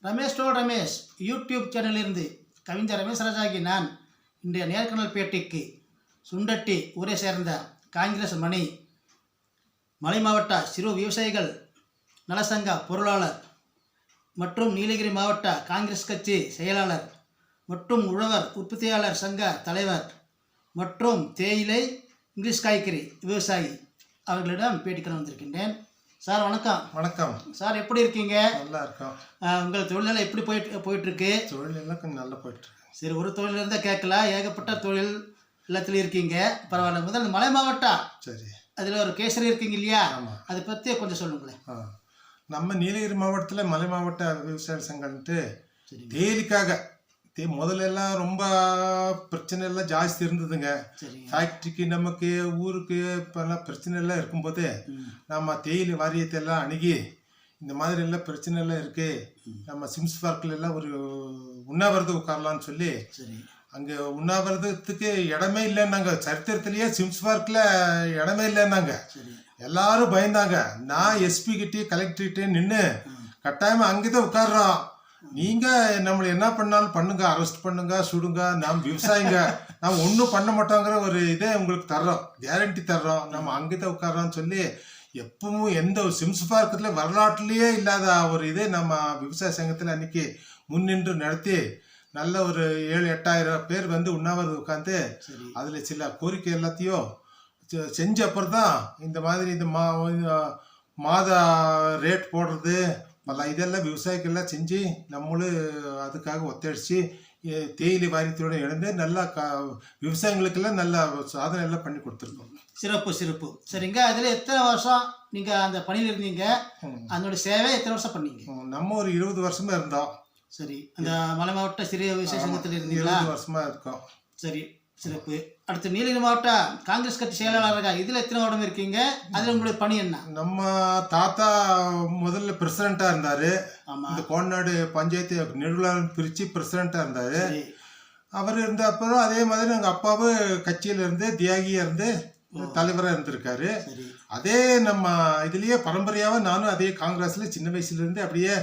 Ramesh toll Ramesh YouTube சேனலிலிருந்து கவிஞர் ரமேஷ் ராஜாகி நான் இன்றைய நேர்காணல் பேட்டிக்கு சுண்டட்டி ஊரை சேர்ந்த காங்கிரஸ் மணி மலை மாவட்ட சிறு விவசாயிகள் நலசங்க பொருளாளர் மற்றும் நீலகிரி மாவட்ட காங்கிரஸ் கட்சி செயலாளர் மற்றும் உழவர் உற்பத்தியாளர் சங்க தலைவர் மற்றும் தேயிலை இங்கிலீஷ் காய்கறி விவசாயி அவர்களிடம் பேட்டிக்கான வந்திருக்கின்றேன். சார் வணக்கம். வணக்கம் சார், எப்படி இருக்கீங்க? நல்லா இருக்கோம். உங்கள் தொழிலெல்லாம் எப்படி போயிட்டுருக்கு? தொழிலெல்லாம் கொஞ்சம் நல்லா போயிட்டுருக்கு. சரி, ஒரு தொழில் இருந்தால் கேட்கலாம், ஏகப்பட்ட தொழில் எல்லாத்துலேயும் இருக்கீங்க. பரவாயில்ல. முதல் மலை மாவட்டம், சரி, அதில் ஒரு கேசரி இருக்கீங்க இல்லையா? ஆமாம், அதை பற்றி கொஞ்சம் சொல்லுங்களேன். நம்ம நீலகிரி மாவட்டத்தில் மலை மாவட்ட விவசாய சங்கம்ட்டு தேயிலைக்காக முதலெல்லாம் ரொம்ப பிரச்சனை எல்லாம் ஜாஸ்தி இருந்ததுங்க. ஃபேக்ட்ரிக்கு நமக்கு ஊருக்கு இப்போல்லாம் பிரச்சனை எல்லாம் இருக்கும்போது நம்ம தேயிலை வாரியத்தை எல்லாம் அணுகி இந்த மாதிரி எல்லாம் பிரச்சனை எல்லாம் இருக்கு, நம்ம சிம்ஸ் பார்க்கில் எல்லாம் ஒரு உண்ணாவிரதம் உட்காரலான்னு சொல்லி அங்கே உண்ணாவிரதத்துக்கு இடமே இல்லைன்னாங்க. சரித்திரத்திலேயே சிம்ஸ் பார்க்கில் இடமே இல்லைன்னாங்க. எல்லாரும் பயந்தாங்க. நான் எஸ்பி கிட்டே கலெக்டர்கிட்டே நின்று கட்டாயமாக அங்கே தான் உட்கார்றோம், நீங்கள் நம்மளை என்ன பண்ணாலும் பண்ணுங்க, அரெஸ்ட் பண்ணுங்க, சுடுங்க, நாம் விவசாயிங்க, நாம் ஒன்றும் பண்ண மாட்டோங்கிற ஒரு இதே உங்களுக்கு தர்றோம், கேரண்டி தர்றோம், நம்ம அங்கே தான் உட்காரோன்னு சொல்லி எப்பவும் எந்த ஒரு சிம்ஸ் பார்க்கத்தில் வரலாற்றுலேயே இல்லாத ஒரு இதே நம்ம விவசாய சங்கத்தில் அன்றைக்கி முன்னின்று நடத்தி நல்ல ஒரு 7-8 பேர் வந்து உண்ணாவிரதம் உட்காந்து அதில் சில கோரிக்கை எல்லாத்தையும் செஞ்ச அப்புறம் தான் இந்த மாதிரி இந்த மாத ரேட் போடுறது பல இதெல்லாம் விவசாயிகள்லாம் செஞ்சு நம்மளும் அதுக்காக ஒத்துழைச்சி தேயிலை வாரியத்தோடு இணைந்து நல்லா விவசாயிகளுக்கெல்லாம் நல்ல சாதனை எல்லாம் பண்ணி கொடுத்துருக்கோம். சிறப்பு சிறப்பு. சரிங்க, அதில் எத்தனை வருஷம் நீங்கள் அந்த பணியில் இருந்தீங்க? அதனோட சேவை எத்தனை வருஷம் பண்ணீங்க? நம்ம ஒரு 20 வருஷமா இருந்தோம். சரி, அந்த மலை மாவட்ட சிறிய விவசாய சங்கத்தில் இருந்தீங்களா? 20 வருஷமா இருக்கோம். சரி, சிறப்பு. அடுத்து நீலகிரி மாவட்ட காங்கிரஸ் கட்சி செயலாளராக இதில் எத்தனை வருடம் இருக்கீங்க? அதில் உங்களுடைய பணி என்ன? நம்ம தாத்தா முதல்ல பிரசிடென்ட்டாக இருந்தார். இந்த கோடநாடு பஞ்சாயத்து நெடுவிழாவில் பிரித்து பிரசிடென்ட்டாக இருந்தார். அவர் இருந்த அப்புறம் அதே மாதிரி எங்கள் அப்பாவும் கட்சியில் இருந்து தியாகியாக இருந்து தலைவராக இருந்திருக்காரு. அதே நம்ம இதுலேயே பரம்பரையாக நானும் அதே காங்கிரஸில் சின்ன வயசுலேருந்து அப்படியே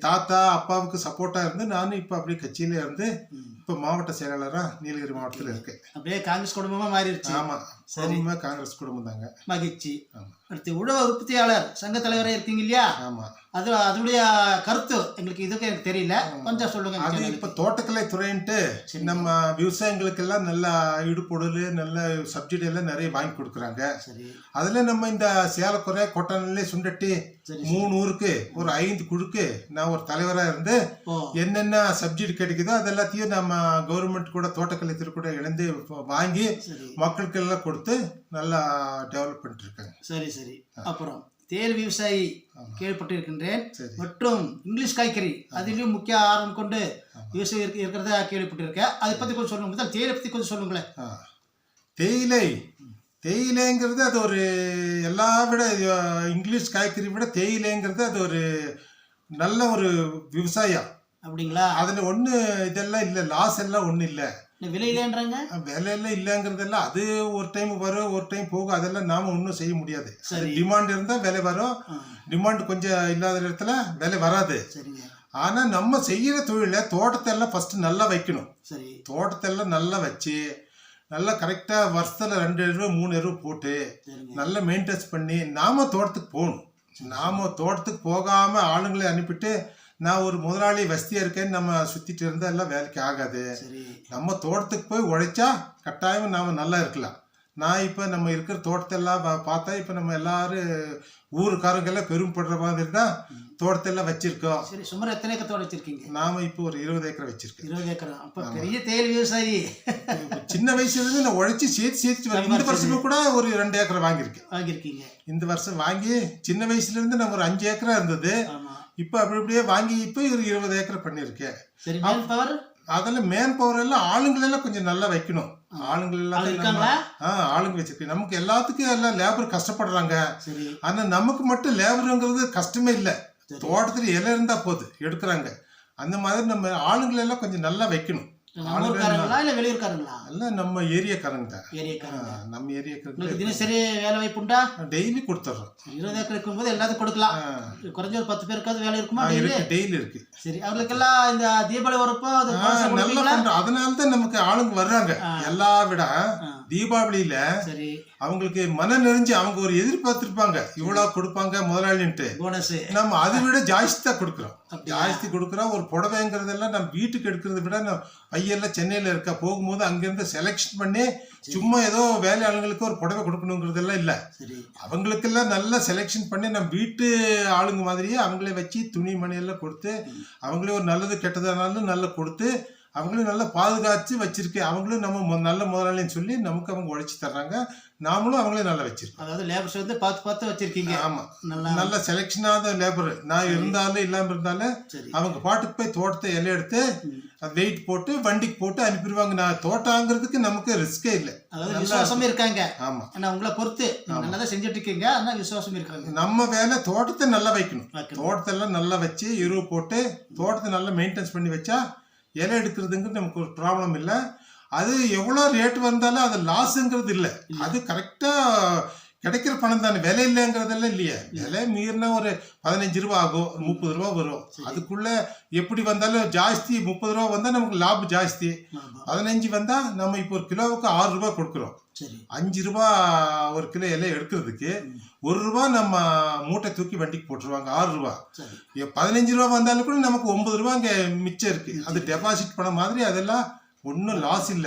தாத்தா அப்பாவுக்கு சப்போர்ட்டாக இருந்து நானும் இப்போ அப்படியே கட்சியில இருந்து இப்போ மாவட்ட செயலாளராக நீலகிரி மாவட்டத்தில் இருக்கேன். அப்படியே காங்கிரஸ் குடும்பமாக மாறிடுச்சு. ஆமாம், சரிமா காங்கிரஸ் குடும்பம் தாங்க. மகிழ்ச்சி. அடுத்து உழவர் உற்பத்தியாளர் சங்க தலைவராக இருக்கீங்க இல்லையா? ஆமாம். அதனுடைய கருத்து எங்களுக்கு இதுக்கு எனக்கு தெரியல, கொஞ்சம் சொல்லுங்க. அது இப்போ தோட்டக்கலை துறைன்ட்டு நம்ம விவசாயிகளுக்கெல்லாம் நல்ல ஈடுபொருள் நல்ல சப்சிடி எல்லாம் நிறைய வாங்கி கொடுக்குறாங்க. அதில் நம்ம இந்த சேலக்குறை கொட்டநெல்லி சுண்டட்டி 3 ஊருக்கு ஒரு 5 குழுக்கு நான் ஒரு தலைவராக இருந்து என்னென்ன சப்சிடி கிடைக்குதோ அது எல்லாத்தையும் நம்ம கவர்மெண்ட் கூட தோட்டக்கலை துறை கூட இணைந்து வாங்கி மக்களுக்கு எல்லாம் கொடுத்து நல்லா டெவலப் பண்ணிட்டு இருக்காங்க. சரி சரி. அப்புறம் தேயிலை விவசாயி கேள்விப்பட்டிருக்கின்றேன், மற்றும் இங்கிலீஷ் காய்கறி அதிலும் முக்கிய ஆர்வம் கொண்டு விவசாயி இருக்கிறதா கேள்விப்பட்டிருக்கேன். அதை பற்றி கொஞ்சம் சொல்லுங்க. முதல் தேயிலை பற்றி கொஞ்சம் சொல்லுங்களேன். தேயிலைங்கிறது அது ஒரு எல்லா விட இங்கிலீஷ் காய்கறி விட தேயிலைங்கிறது அது ஒரு நல்ல ஒரு விவசாயம். அப்படிங்களா? அதில் ஒன்று இதெல்லாம் இல்லை, லாஸ் எல்லாம் ஒன்றும் இல்லை. விலையிலன்றாங்க, விலையெல்லாம் இல்லைங்கிறதெல்லாம் அது ஒரு டைம் வரும் ஒரு டைம் போகும், அதெல்லாம் நாம ஒன்றும் செய்ய முடியாது. டிமாண்ட் இருந்தால் விலை வரும், டிமாண்ட் கொஞ்சம் இல்லாத இடத்துல விலை வராது. ஆனால் நம்ம செய்கிற தொழில தோட்டத்தை எல்லாம் ஃபஸ்ட்டு நல்லா வைக்கணும். தோட்டத்தை எல்லாம் நல்லா வச்சு நல்லா கரெக்டாக வருஷத்தில் 2 எருவு 3 எருவு போட்டு நல்லா மெயின்டைன்ஸ் பண்ணி நாம தோட்டத்துக்கு போகணும். நாம தோட்டத்துக்கு போகாமல் ஆளுங்களை அனுப்பிட்டு நான் ஒரு முதலாளி வசதியாக இருக்கேன்னு நம்ம சுற்றிட்டு இருந்தால் எல்லாம் வேலைக்கு ஆகாது. நம்ம தோட்டத்துக்கு போய் உழைச்சா கட்டாயம் நாம் நல்லா இருக்கலாம். நான் இப்போ நம்ம இருக்கிற தோட்டத்தெல்லாம் பார்த்தா இப்போ நம்ம எல்லாரும் ஊருக்காரங்கெல்லாம் பெருமைப்படுற மாதிரி தான் தோட்டத்தெல்லாம் வச்சிருக்கோம். சரி, சுமார் எத்தனை ஏக்கர் தோட்டம் வச்சிருக்கீங்க? நாம இப்போ ஒரு 20 ஏக்கர் வச்சிருக்கோம். 20 ஏக்கர். அப்போ பெரிய தேயிலை விவசாயி. சின்ன வயசுல இருந்து நான் உழைச்சி சேர்த்து இந்த வருஷமே கூட ஒரு 2 ஏக்கர் வாங்கியிருக்கீங்க. இந்த வருஷம் வாங்கி சின்ன வயசுல இருந்து நம்ம ஒரு 5 ஏக்கரா இருந்தது, இப்போ அப்படியே வாங்கி இப்போ ஒரு 20 ஏக்கர் பண்ணியிருக்கேன். அதில் மேன் பவர் எல்லாம் ஆளுங்களெல்லாம் கொஞ்சம் நல்லா வைக்கணும். ஆளுங்க வச்சிருக்கேன். நமக்கு எல்லாத்துக்கும் எல்லாம் லேபர் கஷ்டப்படுறாங்க. ஆனா நமக்கு மட்டும் லேபருங்கிறது கஷ்டமே இல்லை. தோட்டத்துல இலை இருந்தா போது எடுக்கிறாங்க. அந்த மாதிரி நம்ம ஆளுங்களெல்லாம் கொஞ்சம் நல்லா வைக்கணும். நம்ம ஊர்க்காரங்களா இல்லை வெளியூர்காரங்களா? எல்லாம் நம்ம ஏரியாக்காரங்க தான். ஏரியாக்காரங்க. நம்ம ஏரியாக்காரங்க உங்களுக்கு தினசரி வேலை வாய்ப்பு உண்டா? டெய்லி கொடுத்துட்றோம். 20 ஏக்கர் இருக்கும்போது எல்லாத்துக்கும் கொடுக்கலாம். குறைஞ்ச ஒரு 10 பேருக்காவது வேலை இருக்குமா டெய்லி? டெய்லி இருக்கு. சரி, அவங்களுக்கெல்லாம் இந்த தீபாவளி வரப்போ அது நல்லா பண்றோம். அதனால தான் நமக்கு ஆளுங்க வர்றாங்க. எல்லா விட தீபாவளியில சரி அவங்களுக்கு மன நிறைஞ்சு அவங்க ஒரு எதிர்பார்த்திருப்பாங்க, இவ்வளவு கொடுப்பாங்க முதலாளின்ட்டு. போனஸ் நம்ம அதை விட ஜாஸ்தி தான் கொடுக்குறோம். ஜாஸ்தி கொடுக்குறோம். ஒரு புடவைங்கிறதெல்லாம் நம்ம வீட்டுக்கு எடுக்கிறத விட நம்ம பையெல்லாம் சென்னையில இருக்க போகும்போது அங்கிருந்து செலக்ஷன் பண்ணி சும்மா ஏதோ வேலை ஆளுங்களுக்கு ஒரு புடவை கொடுக்கணுங்கிறதெல்லாம் இல்லை. அவங்களுக்கெல்லாம் நல்லா செலெக்ஷன் பண்ணி நம்ம வீட்டு ஆளுங்க மாதிரியே அவங்களே வச்சு துணி மணியெல்லாம் கொடுத்து அவங்களே ஒரு நல்லது கெட்டதானாலும் நல்லா கொடுத்து அவங்களும் நல்லா பாதுகாத்து வச்சிருக்கேன். அவங்களும் நம்ம நல்ல முதலாளின்னு சொல்லி நமக்கு அவங்க உழைச்சி தர்றாங்க. நாமளும் அவங்களே நல்லா வச்சிருக்கோம். அதாவது லேபர்ஸ் வந்து பார்த்து வச்சிருக்கீங்க. ஆமா, நல்ல செலெக்ஷனான லேபர். நான் இருந்தாலும் இல்லாம இருந்தாலும் அவங்க பாட்டுக்கு போய் தோட்டத்தை இலை எடுத்து வெயிட் போட்டு வண்டிக்கு போட்டு அனுப்பிடுவாங்க. நான் தோட்டங்கிறதுக்கு நமக்கு ரிஸ்கே இல்லை. அதாவது விசுவாசமே இருக்காங்க. ஆமா, ஆனா உங்களை பொறுத்து நல்லா செஞ்சுட்டு இருக்கீங்க. ஆனா விசுவாசம் இருக்காங்க. நம்ம வேலை தோட்டத்தை நல்லா வைக்கணும். தோட்டத்தை எல்லாம் நல்லா வச்சு எருவு போட்டு தோட்டத்தை நல்லா மெயின்டைன்ஸ் பண்ணி வச்சா இலை எடுக்கிறதுங்கிறது நமக்கு ஒரு ப்ராப்ளம் இல்லை. அது எவ்வளோ ரேட் வந்தாலும் அது லாஸுங்கிறது இல்லை. அது கரெக்டாக கிடைக்கிற பணம் தானே, விலை இல்லைங்கிறதெல்லாம் இல்லையே. விலை மீறினா ஒரு 15 ரூபா ஆகும், 30 ரூபா வரும். அதுக்குள்ள எப்படி வந்தாலும் ஜாஸ்தி 30 ரூபா வந்தால் நமக்கு லாபம் ஜாஸ்தி. 15 வந்தால் நம்ம இப்போ ஒரு கிலோவுக்கு 6 ரூபா கொடுக்குறோம். 5 ரூபா ஒரு கிலோ இலை எடுக்கிறதுக்கு 1 ரூபா நம்ம மூட்டை தூக்கி வண்டிக்கு போட்டுருவாங்க. 6 ரூபா. 15 ரூபா வந்தாலும் கூட நமக்கு 9 ரூபா அங்கே மிச்சம் இருக்கு. அது டெபாசிட் பண்ண மாதிரி அதெல்லாம் ஒன்னும் லாஸ் இல்ல.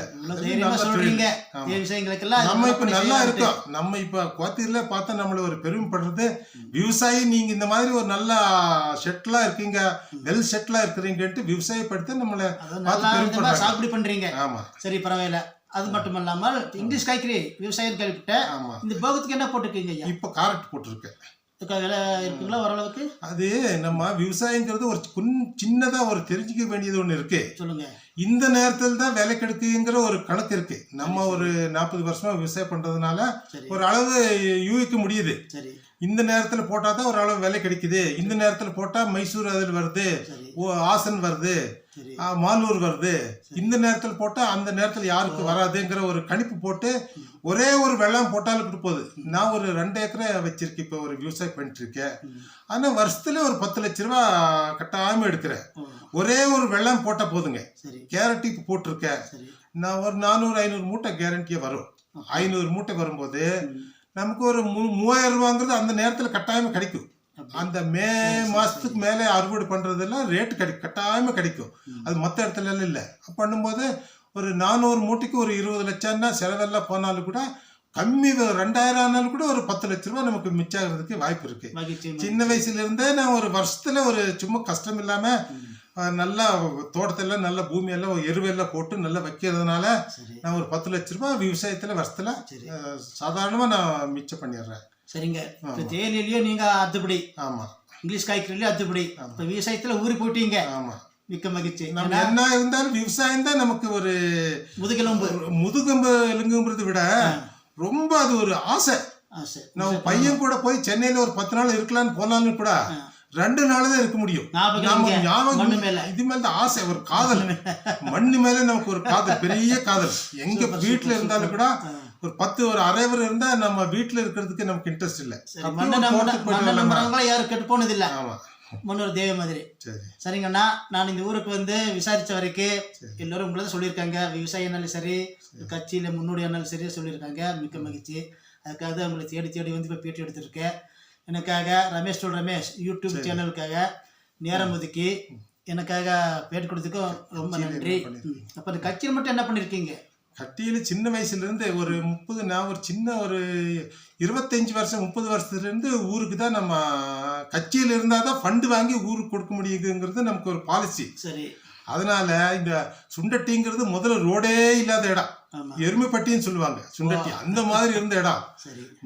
நம்ம இப்ப நல்லா இருக்கோம். நம்ம இப்ப கோத்தீர்ல பார்த்தா நம்மள ஒரு பெருமைப்படுறது விவசாயி. நீங்க இந்த மாதிரி ஒரு நல்ல செட்டிலா இருக்கீங்க, வெல் செட்டிலா இருக்கிறீங்கன்ட்டு விவசாயப்படுத்த நம்மள சாகுபடி பண்றீங்க. ஆமா, சரி, பரவாயில்ல. அது மட்டும் இல்லாமல் இங்கிலீஷ் காய்கறி விவசாயம் கேள்விப்பட்ட. இந்த போகத்துக்கு என்ன போட்டிருக்கீங்க? இப்ப காரட் போட்டிருக்கேன். விலை இருக்குங்களா ஓரளவுக்கு? அது நம்ம விவசாயங்கிறது ஒரு சின்னதா ஒரு தெரிஞ்சுக்க வேண்டியது ஒண்ணு இருக்கு. சொல்லுங்க. இந்த நேரத்தில் தான் விலை கிடைக்குங்கிற ஒரு கணக்கு இருக்கு. நம்ம ஒரு 40 வருஷமா விவசாயம் பண்றதுனால ஒரு அளவு யூகிக்க முடியுது. இந்த நேரத்துல போட்டா தான் ஒரு அளவு விலை கிடைக்குது. இந்த நேரத்துல போட்டா மைசூர் அதில் வருது, ஆசன் வருது, மாலூர் வருது. இந்த நேரத்தில் போட்டா அந்த நேரத்தில் யாருக்கு வராதுங்கிற ஒரு கணிப்பு போட்டு ஒரே ஒரு வெள்ளம் போட்டாலும் போகுது. நான் ஒரு 2 ஏக்கரை வச்சிருக்கேன். இப்போ ஒரு விவசாயம் பண்ணிட்டு இருக்கேன். ஆனா வருஷத்துல ஒரு 10 லட்ச ரூபா கட்டாயமா எடுக்கிறேன். ஒரே ஒரு வெள்ளம் போட்டா போதுங்க. கேரட்டிக்கு போட்டிருக்கேன். நான் ஒரு 400-500 மூட்டை கேரண்டியா வரும். 500 மூட்டை வரும்போது நமக்கு ஒரு 3000 ரூபாங்கிறது அந்த நேரத்துல கட்டாயமா கிடைக்கும். அந்த மே மாசத்துக்கு மேலே அறுவடை பண்றதெல்லாம் ரேட்டு கட்டாயமா கிடைக்கும். அது மற்ற இடத்துல எல்லாம் இல்லை. பண்ணும்போது ஒரு 400 மூட்டைக்கு ஒரு 20 லட்சம்னா செலவெல்லாம் போனாலும் கூட கம்மி 2000 ஆனாலும் கூட ஒரு 10 லட்ச ரூபா நமக்கு மிச்சாகிறதுக்கு வாய்ப்பு இருக்கு. சின்ன வயசுல இருந்தே நான் ஒரு வருஷத்துல ஒரு சும்மா கஷ்டம் இல்லாம நல்லா தோட்டத்தெல்லாம் நல்ல பூமியெல்லாம் எருவெல்லாம் போட்டு நல்லா வைக்கிறதுனால நான் ஒரு 10 லட்ச ரூபாய் விவசாயத்துல வருஷத்துல சாதாரணமா நான் மிச்சம் பண்ணிடுறேன். சரிங்க. தேயிலையிலயும் நீங்க அத்துப்படி. ஆமா. இங்கிலீஷ் காய்கறிலயும் அத்துப்படி. இப்ப விவசாயத்துல ஊறி போயிட்டீங்க. ஆமா, மிக்க மகிழ்ச்சி. நம்ம என்ன இருந்தாலும் விவசாயம் தான் நமக்கு ஒரு முதுகெலும்புங்கிறத விட ரொம்ப அது ஒரு ஆசை. நம்ம பையன் கூட போய் சென்னையில ஒரு 10 நாள் இருக்கலாம்னு போனாலும் கூட 2 நாள் தான் இருக்க முடியும். ஞாபகம் இது மேல ஆசை, ஒரு காதல். மண்ணு மேல நமக்கு ஒரு காதல், பெரிய காதல். எங்க வீட்டுல இருந்தாலும் கூட ஒரு 10 ஒரு அரைவர் இருந்தா நம்ம வீட்டுல இருக்கிறதுக்கு நமக்கு இன்ட்ரெஸ்ட் இல்ல. யாரும் கெட்டு போனது இல்ல. முன்னொரு தெய்வ மாதிரி. சரிங்கண்ணா, நான் இந்த ஊருக்கு வந்து விசாரிச்ச வரைக்கும் எல்லாரும் உங்களை சொல்லியிருக்காங்க. விவசாயினாலும் சரி, கட்சியில முன்னோடியானாலும் சரி சொல்லியிருக்காங்க. மிக்க மகிழ்ச்சி. அதுக்காக உங்களை தேடி வந்து இப்போ பேட்டி எடுத்திருக்கேன். எனக்காக ரமேஷ் யூடியூப் சேனலுக்காக நேரம் ஒதுக்கி எனக்காக பேட்டி கொடுத்ததுக்கும் ரொம்ப நன்றி. அப்போ அந்த கட்சியில் மட்டும் என்ன பண்ணியிருக்கீங்க? கட்டியில சின்ன வயசுல இருந்து ஒரு 30 நான் ஒரு சின்ன ஒரு 25 வருஷம் 30 வருஷத்துல இருந்து ஊருக்கு தான் நம்ம கட்சியில இருந்தாதான் ஃபண்டு வாங்கி ஊருக்கு கொடுக்க முடியுங்கிறது நமக்கு ஒரு பாலிசி. சரி. அதனால இந்த சுண்டட்டிங்கிறது முதல்ல ரோடே இல்லாத இடம். எருமைப்பட்டின்னு சொல்லுவாங்க சுண்டட்டி, அந்த மாதிரி இருந்த இடம்.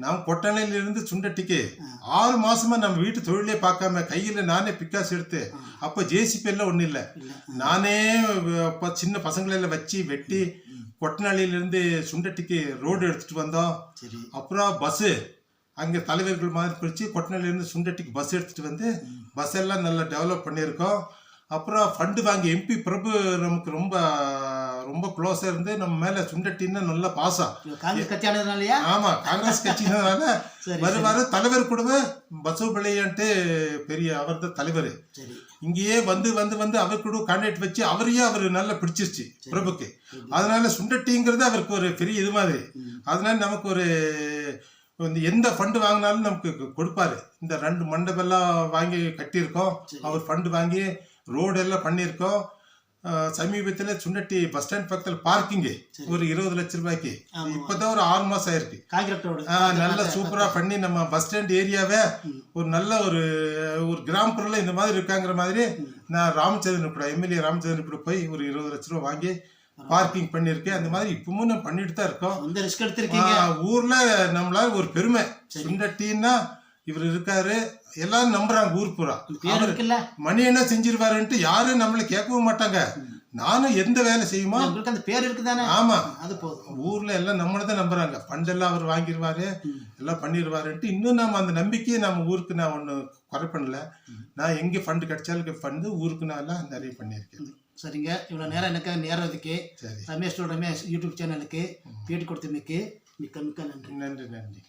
நாம் கொட்டணையில இருந்து சுண்டட்டிக்கு 6 மாசமா நம்ம வீட்டு தொழிலே பார்க்காம கையில நானே பிக்காசு எடுத்து, அப்ப ஜேசிபி எல்லாம் ஒண்ணு இல்லை, நானே சின்ன பசங்களெல்லாம் வச்சு வெட்டி கொட்டநாளிலிருந்து சுண்டட்டிக்கு ரோடு எடுத்துட்டு வந்தோம். அப்புறம் பஸ்ஸு அங்கே தலைவர்கள் மாதிரி பிடிச்சி கொட்டநாளிலிருந்து சுண்டட்டிக்கு பஸ் எடுத்துட்டு வந்து பஸ் எல்லாம் நல்லா டெவலப் பண்ணியிருக்கோம். அப்புறம் ஃபண்டு வாங்கி எம்பி பிரபு நமக்கு ரொம்ப ரொம்ப க்ளோஸா இருந்து நம்ம மேல சுண்டட்டின்னா நல்ல பாசம். காங்கிரஸ் கட்சியானதுனாலயா? ஆமா, காங்கிரஸ் கட்சினால சரி, வருவாரு. தலைவர் கூடவே பசுபிள்ளையன்ட்டு பெரிய அவர் தான் தலைவர். சரி. இங்கேயே வந்து வந்து வந்து அவர் கூட கான்டாக்ட் வச்சு அவரையே அவர் நல்லா பிடிச்சிருச்சு பிரபுக்கு. அதனால சுண்டட்டிங்கிறது அவருக்கு ஒரு பெரிய இது மாதிரி. அதனால நமக்கு ஒரு எந்த ஃபண்டு வாங்கினாலும் நமக்கு கொடுப்பாரு. இந்த 2 மண்டபெல்லாம் வாங்கி கட்டியிருக்கோம், அவர் ஃபண்டு வாங்கி ரோடு எல்லாம் பண்ணியிருக்கோம். சமீபத்தில் சுண்டட்டி பஸ் ஸ்டாண்ட் பக்கத்தில் பார்க்கிங்கு ஒரு 20 லட்ச ரூபாய்க்கு இப்போதான் ஒரு 6 மாசம் ஆயிருக்கு. நல்லா சூப்பரா பண்ணி நம்ம பஸ் ஸ்டாண்ட் ஏரியாவே ஒரு நல்ல ஒரு கிராமப்புறல இந்த மாதிரி இருக்காங்கிற மாதிரி நான் ராமச்சந்திரன் கூட எம்எல்ஏ ராமச்சந்திரன் கூட போய் ஒரு 20 லட்ச ரூபா வாங்கி பார்க்கிங் பண்ணிருக்கேன். அந்த மாதிரி இப்பவும் நான் பண்ணிட்டு தான் இருக்கோம். ஊர்ல நம்மளால ஒரு பெருமை, சுண்டட்டின்னா இவர் இருக்காரு, எல்லாரும் நம்புறாங்க ஊர் பூரா. மணி என்ன செஞ்சிருவாருன்ட்டு யாரும் நம்மள கேட்கவும் மாட்டாங்க. நானும் எந்த வேலை செய்யுமோ அந்த பேர் இருக்குதானே. ஆமா, அது போதும். ஊர்ல எல்லாம் நம்மளதான் நம்புறாங்க. ஃபண்ட் எல்லாம் அவர் வாங்கிடுவாரு, எல்லாம் பண்ணிடுவாருன்ட்டு. இன்னும் நம்ம அந்த நம்பிக்கையை நம்ம ஊருக்கு நான் ஒண்ணு குறை பண்ணல. நான் எங்க ஃபண்ட் கிடைச்சாலும் ஃபண்டு ஊருக்கு நான் எல்லாம் நிறைய பண்ணியிருக்கேன். சரிங்க, இவ்வளோ நேரம் எனக்கு நேரம் ஒதுக்கி ரமேஷ் யூடியூப் சேனலுக்கு பேட்டி கொடுத்தமைக்கு மிக்க மிக்க நன்றி. நன்றி நன்றி.